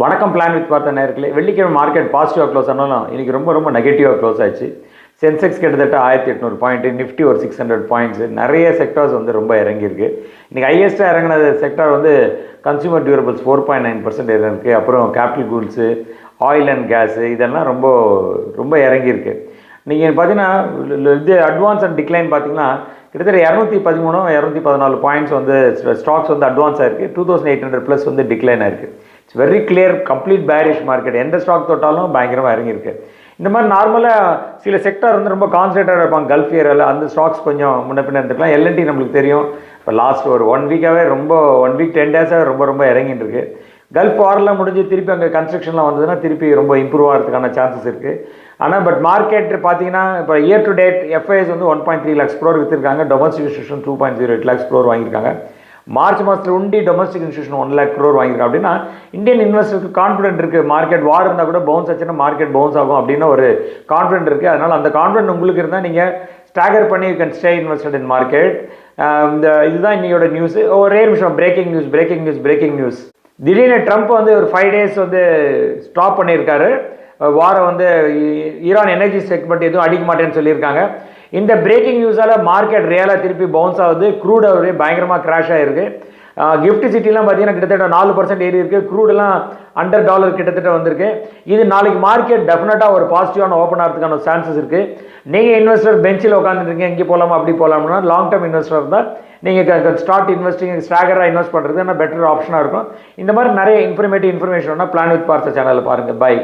வணக்கம். Plan with பார்த்த நேரத்தில் வெள்ளிக்கிழமை மார்க்கெட் பாசிட்டிவாக க்ளோஸ் ஆனாலும் இன்றைக்கி ரொம்ப நெகட்டிவாக க்ளோஸ் ஆச்சு. சென்செக்ஸ் கிட்டத்தட்ட 1800 பாயிண்ட், நிஃப்டி ஒரு 600 பாயிண்ட்ஸு, நிறைய செக்டார்ஸ் வந்து ரொம்ப இறங்கியிருக்கு. இன்றைக்கி ஹையஸ்ட்டாக இறங்கின செக்டார் வந்து கன்சூமர் டியூரபிள்ஸ் 4.9% இறங்கிருக்கு. அப்புறம் capital goods, oil and case, இதெல்லாம் ரொம்ப இறங்கியிருக்கு. நீங்கள் பார்த்தீங்கன்னா இது அட்வான்ஸ் அண்ட் டிக்ளைன் பார்த்தீங்கன்னா கிட்டத்தட்ட 213 214 பாயிண்ட்ஸ் வந்து ஸ்டாக்ஸ் வந்து அட்வான்ஸாக இருக்குது. 2800 ப்ளஸ் வந்து டிக்ளைன் ஆயிருக்கு. It's very clear, complete bearish market. எந்த ஸ்டாக் தொட்டாலும் பயங்கரமாக இறங்கியிருக்கு. இந்த மாதிரி நார்மலாக சில செக்டார் வந்து ரொம்ப கான்சன்ட்ரேட்டாக இருப்பாங்க. கல்ஃப் ஏரியாவில் அந்த ஸ்டாக்ஸ் கொஞ்சம் முன்ன பின்ன இருந்துக்கலாம். எல்என்டி நம்மளுக்கு தெரியும், இப்போ லாஸ்ட் ஒரு 1 வீக்காகவே 1 வீக் 10 டேஸாக ரொம்ப இறங்கிட்டு இருக்கு. கல்ஃப் வாரெலாம் முடிஞ்சு திருப்பி அங்கே கன்ஸ்ட்ரக்ஷன்லாம் வந்ததுன்னா திருப்பி ரொம்ப இம்ப்ரூவ் ஆகிறதுக்கான சான்சஸ் இருக்குது. ஆனால் பட் மார்க்கெட் பார்த்தீங்கன்னா இப்போ இயர் டு டேட் எஃப்ஐஎஸ் வந்து 1.3 lakhs crore விற்றுருக்காங்க. டொமஸ்டிக் இன்ஸ்டியூஷன் 2.08 lakhs crore வாங்கியிருக்காங்க. மார்ச் மாதத்தில் உண்டி டொமஸ்டிக் இன்ஸ்டியூஷன் 1 lakh crore வாங்கியிருக்காங்க. அப்படின்னா இந்தியன் இன்வெஸ்டருக்கு கான்ஃபிடென்ட் இருக்குது. மார்க்கெட் வார் இருந்தால் கூட பவுன்ஸ் ஆச்சுன்னா மார்க்கெட் பவுன்ஸ் ஆகும் அப்படின்னு ஒரு கான்ஃபிடென்ட் இருக்குது. அதனால் அந்த கான்ஃபிடென்ட் உங்களுக்கு இருந்தால் நீங்கள் ஸ்டாகர் பண்ணி you can stay invested in market. இதுதான் இன்னையோட நியூஸ். ஒரே நிமிஷம், பிரேக்கிங் நியூஸ். திடீர்னு ட்ரம்ப் வந்து ஒரு 5 days வந்து ஸ்டாப் பண்ணியிருக்காரு. வாரம் வந்து ஈரான் எனர்ஜி செக்மெண்ட் எதுவும் அடிக்க மாட்டேன்னு சொல்லியிருக்காங்க. இந்த பிரேக்கிங் நியூஸால் மார்க்கெட் ரியலாக திருப்பி பவுன்ஸ் ஆகுது. க்ரூட் அவரே பயங்கரமாக கிராஷ் ஆகிருக்கு. கிஃப்ட் சிட்டிலாம் பார்த்தீங்கன்னா கிட்டத்தட்ட 4% ஏறி இருக்குது. க்ரூடெல்லாம் $100 கிட்டத்தட்ட வந்திருக்கு. இது நாளைக்கு மார்க்கெட் டெஃபினட்டாக ஒரு பாசிட்டிவான ஓப்பன் ஆகிறதுக்கான சான்சஸ் இருக்குது. நீங்கள் இன்வெஸ்டர் பெஞ்சில் உட்காந்துருக்கீங்க, இங்கே போகலாமா அப்படி போகலாம்னா லாங் டேர்ம் இன்வெஸ்டர் இருந்தால் நீங்கள் ஸ்டார்ட் இன்வெஸ்டிங் ஸ்டாகராக இன்வெஸ்ட் பண்ணுறது பெட்டர் ஆப்ஷனாக இருக்கும். இந்த மாதிரி நிறைய இன்ஃபர்மேஷன்னா பிளான் வித் பார்த்த சேனலில் பாருங்கள். பை.